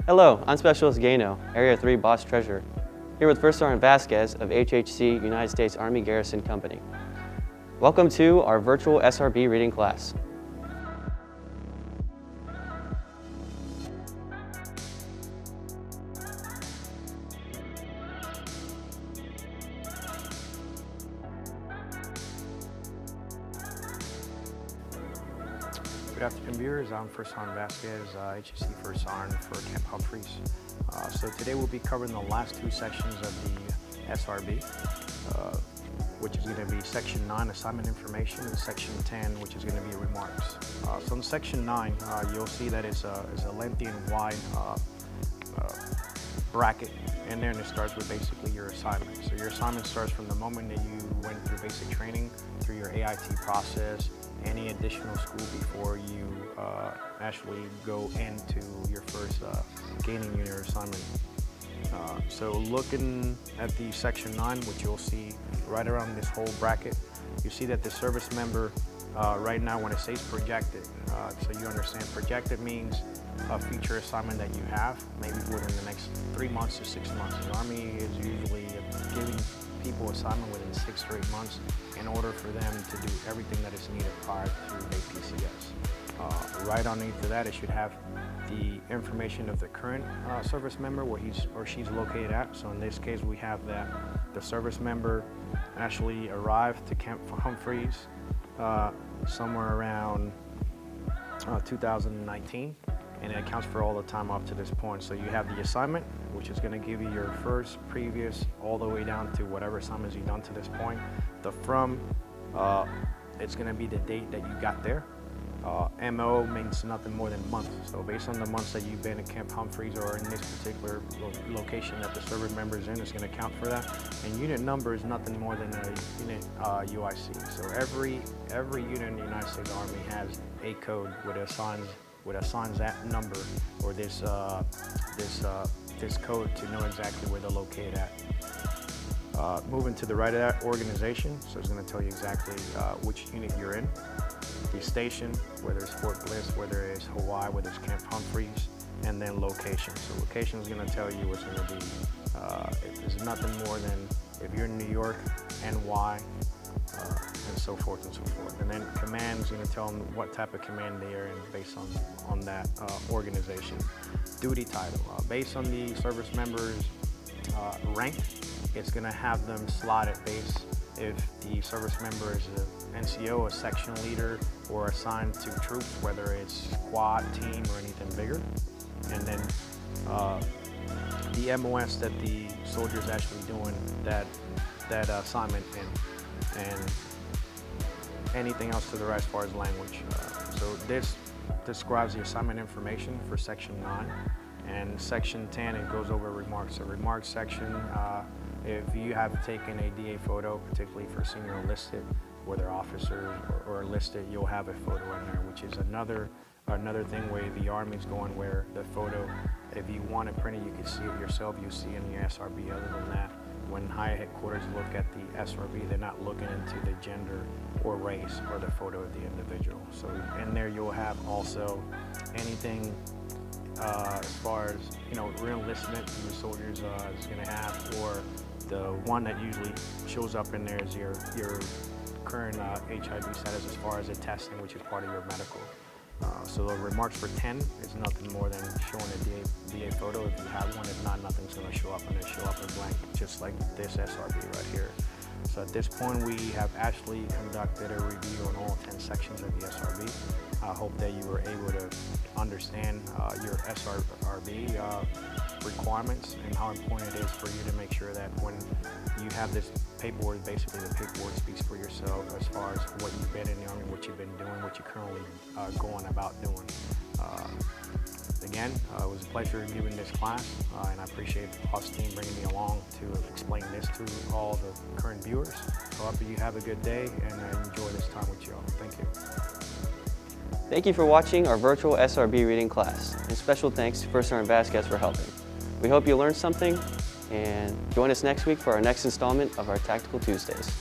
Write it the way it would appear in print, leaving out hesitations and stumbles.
Hello, I'm Specialist Gano, Area 3 Boss Treasurer, here with First Sergeant Vasquez of HHC United States Army Garrison Company. Welcome to our virtual SRB reading class. Good afternoon, viewers. I'm First Sergeant Vasquez, HHC First Sergeant for Camp Humphreys. So today we'll be covering the last two sections of the SRB, which is going to be Section 9, Assignment Information, and Section 10, which is going to be Remarks. So in Section 9, you'll see that it's a lengthy and wide bracket in there, and it starts with basically your assignment. So your assignment starts from the moment that you went through basic training, through your AIT process, any additional school before you actually go into your first gaining unit assignment. So looking at the Section 9, which you'll see right around this whole bracket, you see that the service member right now, when it says projected, so you understand projected means a future assignment that you have, maybe within the next 3 months to 6 months. The Army is usually giving people assignment within 6 to 8 months in order for them to do everything that is needed prior to APCS. Right underneath of that, it should have the information of the current service member, where he's or she's located at. So in this case, we have that the service member actually arrived to Camp Humphreys somewhere around 2019. And it accounts for all the time up to this point. So you have the assignment, which is going to give you your first, previous, all the way down to whatever assignments you've done to this point. The from, it's going to be the date that you got there. MO means nothing more than months. So based on the months that you've been at Camp Humphreys or in this particular location that the service member is in, it's going to count for that. And unit number is nothing more than a unit UIC. So every unit in the United States Army has a code which assigns that number or this code to know exactly where they're located at. Moving to the right of that, organization. So it's going to tell you exactly which unit you're in. The station, whether it's Fort Bliss, whether it's Hawaii, whether it's Camp Humphreys, and then location. So location is going to tell you what's going to be. It's nothing more than if you're in New York, NY, and so forth and so forth. And then command is going to tell them what type of command they are in based on that organization. Duty title, based on the service member's rank, it's going to have them slotted based if the service member is an NCO, a section leader, or assigned to troops, whether it's squad, team, or anything bigger. And then the MOS that the soldier is actually doing that assignment in, and anything else to the right as far as language. So this describes the assignment information for Section 9. And Section 10, it goes over remarks. So remarks section, if you have taken a DA photo, particularly for senior enlisted, whether officers or enlisted, you'll have a photo in there, which is another thing where the Army's going where the photo, if you want it printed, you can see it yourself, you see it in your SRB. Other than that, when high headquarters look at the SRB, they're not looking into the gender or race or the photo of the individual. So in there, you'll have also anything as far as, re-enlistment the soldiers is going to have, or the one that usually shows up in there is your current HIV status as far as the testing, which is part of your medical. So the remarks for 10 is nothing more than showing a DA photo if you have one. If not, nothing's going to show up, and it show up in blank, just like this SRB right here. So at this point, we have actually conducted a review on all 10 sections of the SRB. I hope that you were able to understand your SRB requirements and how important it is for you to make sure that when you have this paperwork, basically the paperwork speaks for yourself as far as what you've been in the Army, what you've been doing, what you're currently going about doing. Again, it was a pleasure giving this class, and I appreciate the boss team bringing me along to explain this to all the current viewers. So I hope you have a good day and enjoy this time with you all. Thank you. Thank you for watching our virtual SRB reading class, and special thanks to First Sergeant Vasquez for helping. We hope you learned something, and join us next week for our next installment of our Tactical Tuesdays.